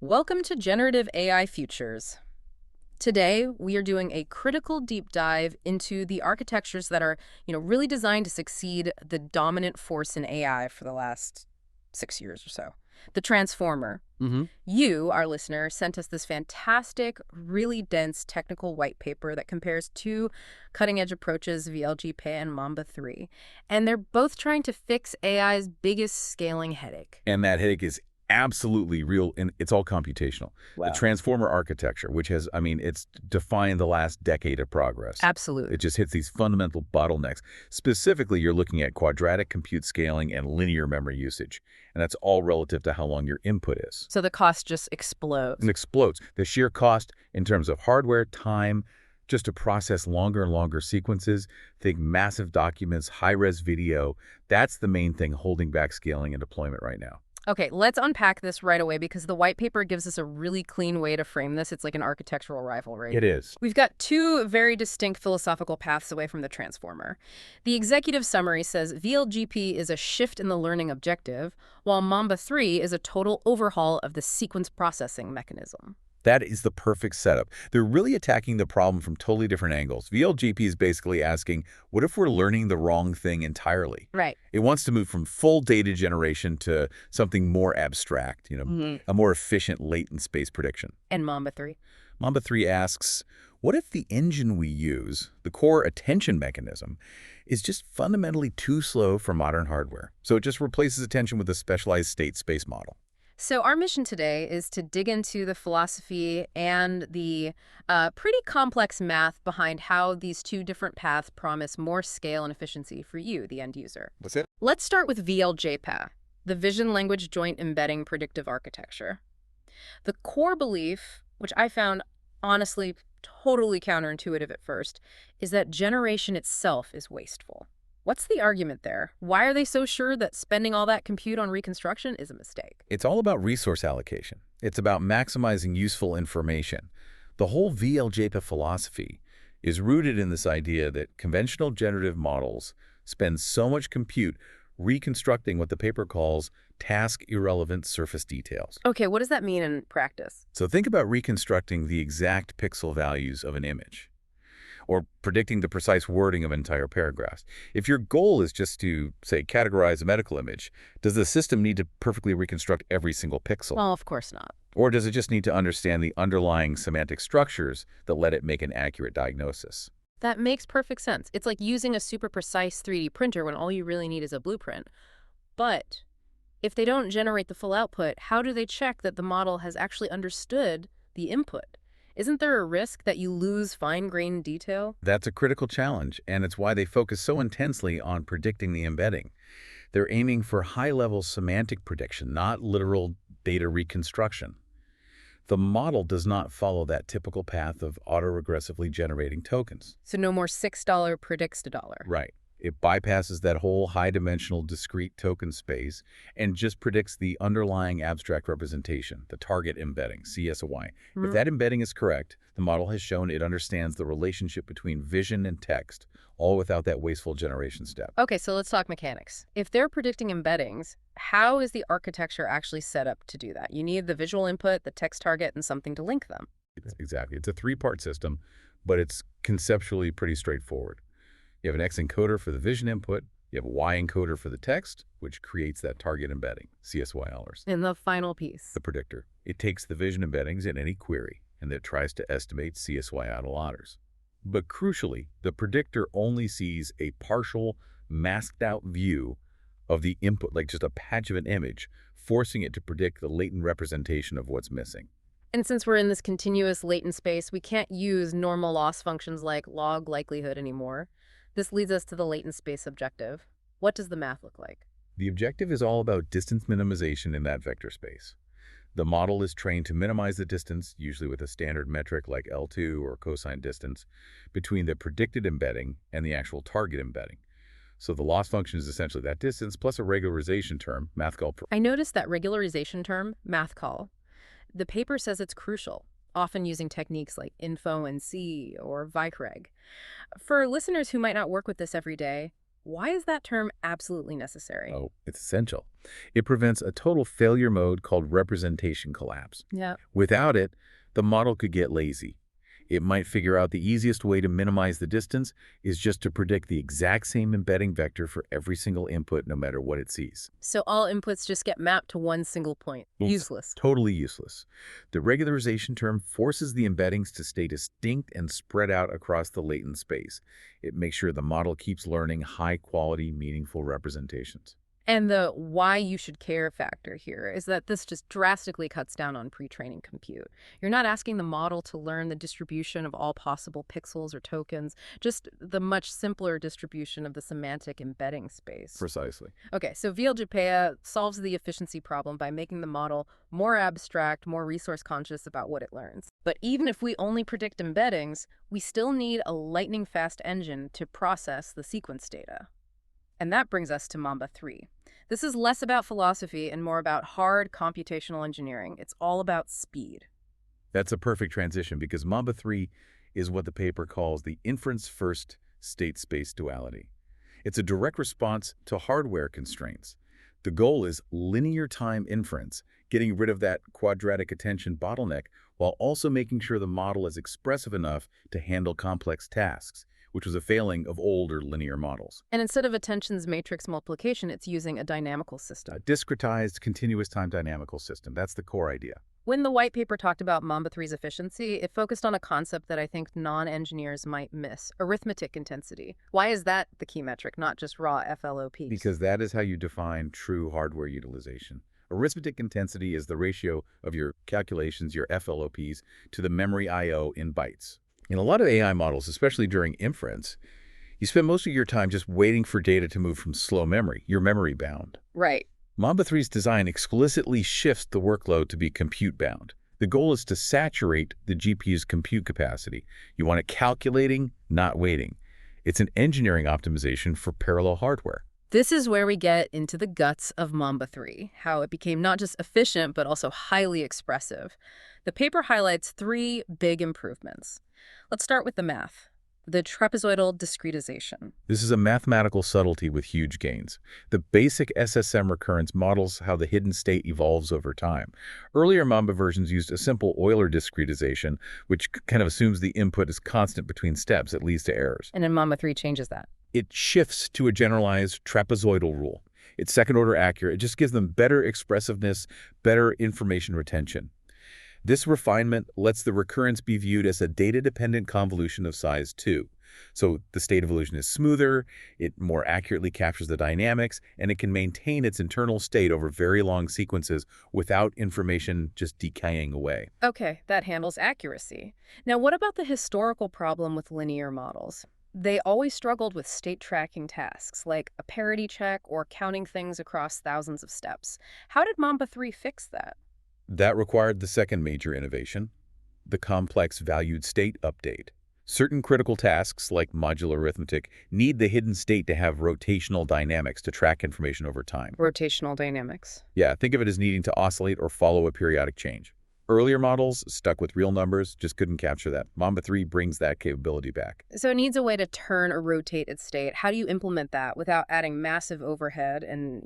Welcome to Generative AI Futures. Today, we are doing a critical deep dive into the architectures that are, really designed to succeed the dominant force in AI for the last 6 years or so, the transformer. hmm You, our listener, sent us this fantastic, really dense technical white paper that compares two cutting-edge approaches, VL-Jepa and Mamba-3, and they're both trying to fix AI's biggest scaling headache. And that headache is absolutely real, and it's all computational. The Wow. transformer architecture, which has, it's defined the last decade of progress. Absolutely. It just hits these fundamental bottlenecks. Specifically, you're looking at quadratic compute scaling and linear memory usage, and that's all relative to how long your input is. So the cost just explodes. And explodes. The sheer cost in terms of hardware, time, just to process longer and longer sequences, think massive documents, high-res video, that's the main thing holding back scaling and deployment right now. Okay, let's unpack this right away because the white paper gives us a really clean way to frame this. It's like an architectural rivalry. It is. We've got two very distinct philosophical paths away from the transformer. The executive summary says VLGP is a shift in the learning objective, while Mamba-3 is a total overhaul of the sequence processing mechanism. That is the perfect setup. They're really attacking the problem from totally different angles. VLGP is basically asking, what if we're learning the wrong thing entirely? Right. It wants to move from full data generation to something more abstract, a more efficient latent space prediction. And Mamba-3. Mamba-3 asks, what if the engine we use, the core attention mechanism, is just fundamentally too slow for modern hardware? So it just replaces attention with a specialized state space model. So our mission today is to dig into the philosophy and the pretty complex math behind how these two different paths promise more scale and efficiency for you, the end user. What's it? Let's start with VL-JEPA, the Vision Language Joint Embedding Predictive Architecture. The core belief, which I found honestly totally counterintuitive at first, is that generation itself is wasteful. What's the argument there? Why are they so sure that spending all that compute on reconstruction is a mistake? It's all about resource allocation. It's about maximizing useful information. The whole VL-JEPA philosophy is rooted in this idea that conventional generative models spend so much compute reconstructing what the paper calls task-irrelevant surface details. Okay, what does that mean in practice? So think about reconstructing the exact pixel values of an image, or predicting the precise wording of entire paragraphs. If your goal is just to, say, categorize a medical image, does the system need to perfectly reconstruct every single pixel? Well, of course not. Or does it just need to understand the underlying semantic structures that let it make an accurate diagnosis? That makes perfect sense. It's like using a super precise 3D printer when all you really need is a blueprint. But if they don't generate the full output, how do they check that the model has actually understood the input? Isn't there a risk that you lose fine-grained detail? That's a critical challenge, and it's why they focus so intensely on predicting the embedding. They're aiming for high-level semantic prediction, not literal data reconstruction. The model does not follow that typical path of autoregressively generating tokens. So no more $6 predicts to dollar. Right. It bypasses that whole high-dimensional discrete token space and just predicts the underlying abstract representation, the target embedding, CSY. If that embedding is correct, the model has shown it understands the relationship between vision and text, all without that wasteful generation step. Okay, so let's talk mechanics. If they're predicting embeddings, how is the architecture actually set up to do that? You need the visual input, the text target, and something to link them. Exactly. It's a three-part system, but it's conceptually pretty straightforward. You have an X encoder for the vision input, you have a Y encoder for the text, which creates that target embedding, CSYLers. And the final piece. The predictor. It takes the vision embeddings in any query, and it tries to estimate CSY-idle-otters. But crucially, the predictor only sees a partial, masked-out view of the input, like just a patch of an image, forcing it to predict the latent representation of what's missing. And since we're in this continuous latent space, we can't use normal loss functions like log likelihood anymore. This leads us to the latent space objective. What does the math look like? The objective is all about distance minimization in that vector space. The model is trained to minimize the distance, usually with a standard metric like L2 or cosine distance, between the predicted embedding and the actual target embedding. So the loss function is essentially that distance plus a regularization term, math call. I noticed that regularization term, math call. The paper says it's crucial, often using techniques like info and C or vicreg. For listeners who might not work with this every day, Why is that term absolutely necessary? Oh, it's essential. It prevents a total failure mode called representation collapse. Yeah. Without it, the model could get lazy. It might figure out the easiest way to minimize the distance is just to predict the exact same embedding vector for every single input, no matter what it sees. So all inputs just get mapped to one single point. Oops. Useless. Totally useless. The regularization term forces the embeddings to stay distinct and spread out across the latent space. It makes sure the model keeps learning high-quality, meaningful representations. And the why you should care factor here is that this just drastically cuts down on pre-training compute. You're not asking the model to learn the distribution of all possible pixels or tokens, just the much simpler distribution of the semantic embedding space. Precisely. Okay, so VL-Jepa solves the efficiency problem by making the model more abstract, more resource conscious about what it learns. But even if we only predict embeddings, we still need a lightning-fast engine to process the sequence data. And that brings us to Mamba-3. This is less about philosophy and more about hard computational engineering. It's all about speed. That's a perfect transition because Mamba-3 is what the paper calls the inference-first state-space duality. It's a direct response to hardware constraints. The goal is linear time inference, getting rid of that quadratic attention bottleneck while also making sure the model is expressive enough to handle complex tasks, which was a failing of older linear models. And instead of attention's matrix multiplication, it's using a dynamical system. A discretized, continuous time dynamical system. That's the core idea. When the white paper talked about Mamba-3's efficiency, it focused on a concept that I think non-engineers might miss, arithmetic intensity. Why is that the key metric, not just raw FLOPs? Because that is how you define true hardware utilization. Arithmetic intensity is the ratio of your calculations, your FLOPs, to the memory I/O in bytes. In a lot of AI models, especially during inference, you spend most of your time just waiting for data to move from slow memory. You're memory bound. Right. Mamba-3's design explicitly shifts the workload to be compute bound. The goal is to saturate the GPU's compute capacity. You want it calculating, not waiting. It's an engineering optimization for parallel hardware. This is where we get into the guts of Mamba-3, how it became not just efficient, but also highly expressive. The paper highlights 3 big improvements. Let's start with the math. The trapezoidal discretization. This is a mathematical subtlety with huge gains. The basic SSM recurrence models how the hidden state evolves over time. Earlier Mamba versions used a simple Euler discretization, which kind of assumes the input is constant between steps. It leads to errors. And then Mamba-3 changes that. It shifts to a generalized trapezoidal rule. It's second-order accurate. It just gives them better expressiveness, better information retention. This refinement lets the recurrence be viewed as a data-dependent convolution of size 2. So the state evolution is smoother, it more accurately captures the dynamics, and it can maintain its internal state over very long sequences without information just decaying away. Okay, that handles accuracy. Now, what about the historical problem with linear models? They always struggled with state tracking tasks, like a parity check or counting things across thousands of steps. How did Mamba-3 fix that? That required the second major innovation, the complex valued state update. Certain critical tasks, like modular arithmetic, need the hidden state to have rotational dynamics to track information over time. Rotational dynamics. Yeah, think of it as needing to oscillate or follow a periodic change. Earlier models, stuck with real numbers, just couldn't capture that. Mamba-3 brings that capability back. So it needs a way to turn or rotate its state. How do you implement that without adding massive overhead and,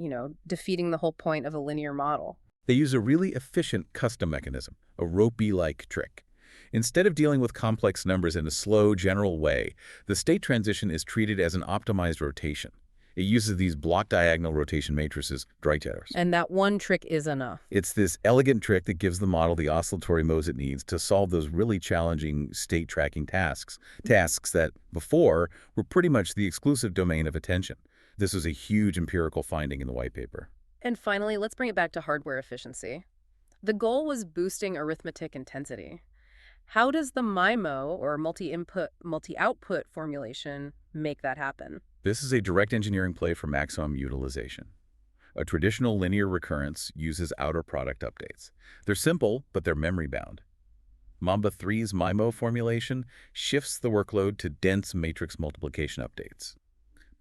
defeating the whole point of a linear model? They use a really efficient custom mechanism, a ropey-like trick. Instead of dealing with complex numbers in a slow, general way, the state transition is treated as an optimized rotation. It uses these block-diagonal rotation matrices, Dreiters. And that one trick is enough. It's this elegant trick that gives the model the oscillatory modes it needs to solve those really challenging state tracking tasks that before were pretty much the exclusive domain of attention. This was a huge empirical finding in the white paper. And finally, let's bring it back to hardware efficiency. The goal was boosting arithmetic intensity. How does the MIMO, or multi-input, multi-output formulation, make that happen? This is a direct engineering play for maximum utilization. A traditional linear recurrence uses outer product updates. They're simple, but they're memory-bound. Mamba-3's MIMO formulation shifts the workload to dense matrix multiplication updates.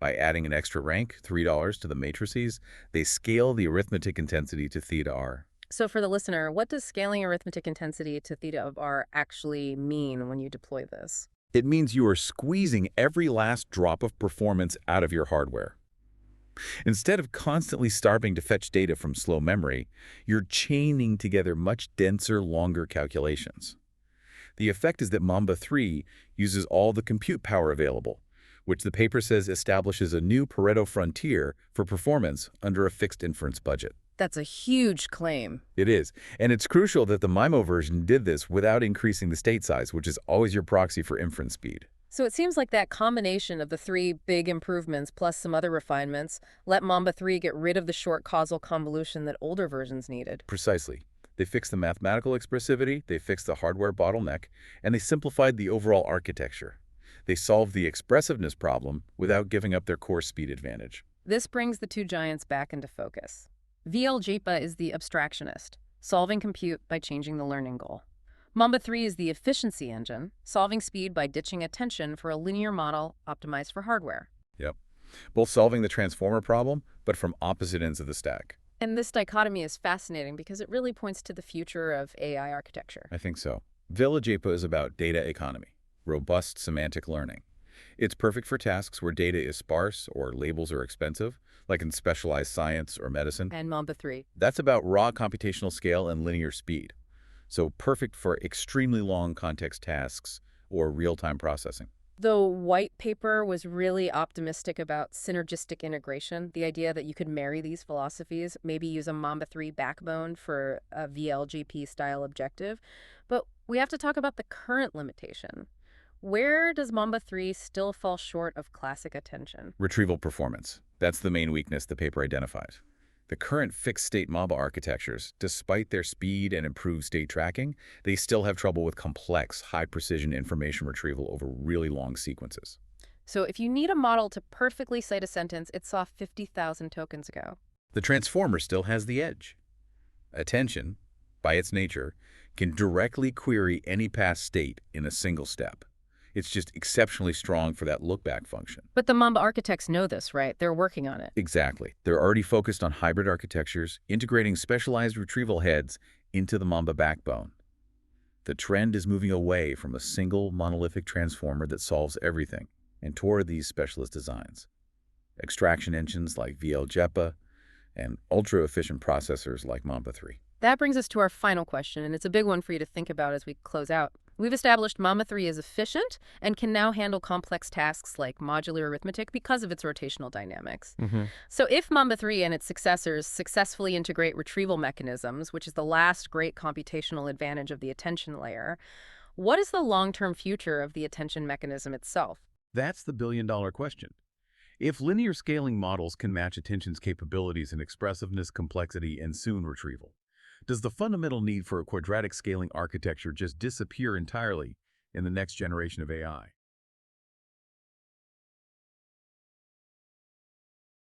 By adding an extra rank, $3, to the matrices, they scale the arithmetic intensity to theta r. So for the listener, what does scaling arithmetic intensity to theta of r actually mean when you deploy this? It means you are squeezing every last drop of performance out of your hardware. Instead of constantly starving to fetch data from slow memory, you're chaining together much denser, longer calculations. The effect is that Mamba-3 uses all the compute power available, which the paper says establishes a new Pareto frontier for performance under a fixed inference budget. That's a huge claim. It is, and it's crucial that the MIMO version did this without increasing the state size, which is always your proxy for inference speed. So it seems like that combination of the three big improvements plus some other refinements let Mamba-3 get rid of the short causal convolution that older versions needed. Precisely. They fixed the mathematical expressivity, they fixed the hardware bottleneck, and they simplified the overall architecture. They solved the expressiveness problem without giving up their core speed advantage. This brings the two giants back into focus. VL-Jepa is the abstractionist, solving compute by changing the learning goal. Mamba-3 is the efficiency engine, solving speed by ditching attention for a linear model optimized for hardware. Yep. Both solving the transformer problem, but from opposite ends of the stack. And this dichotomy is fascinating because it really points to the future of AI architecture. I think so. VL-Jepa is about data economy, robust semantic learning. It's perfect for tasks where data is sparse or labels are expensive, like in specialized science or medicine. And Mamba-3. That's about raw computational scale and linear speed. So perfect for extremely long context tasks or real-time processing. The white paper was really optimistic about synergistic integration, the idea that you could marry these philosophies, maybe use a Mamba-3 backbone for a VL-GP style objective. But we have to talk about the current limitation. Where does Mamba-3 still fall short of classic attention? Retrieval performance. That's the main weakness the paper identifies. The current fixed-state Mamba architectures, despite their speed and improved state tracking, they still have trouble with complex, high-precision information retrieval over really long sequences. So if you need a model to perfectly cite a sentence it saw 50,000 tokens ago. The transformer still has the edge. Attention, by its nature, can directly query any past state in a single step. It's just exceptionally strong for that look-back function. But the Mamba architects know this, right? They're working on it. Exactly. They're already focused on hybrid architectures, integrating specialized retrieval heads into the Mamba backbone. The trend is moving away from a single monolithic transformer that solves everything and toward these specialist designs. Extraction engines like VL-Jepa and ultra-efficient processors like Mamba-3. That brings us to our final question, and it's a big one for you to think about as we close out. We've established Mamba-3 is efficient and can now handle complex tasks like modular arithmetic because of its rotational dynamics. So if Mamba-3 and its successors successfully integrate retrieval mechanisms, which is the last great computational advantage of the attention layer, what is the long-term future of the attention mechanism itself? That's the billion-dollar question. If linear scaling models can match attention's capabilities in expressiveness, complexity, and soon retrieval, does the fundamental need for a quadratic scaling architecture just disappear entirely in the next generation of AI?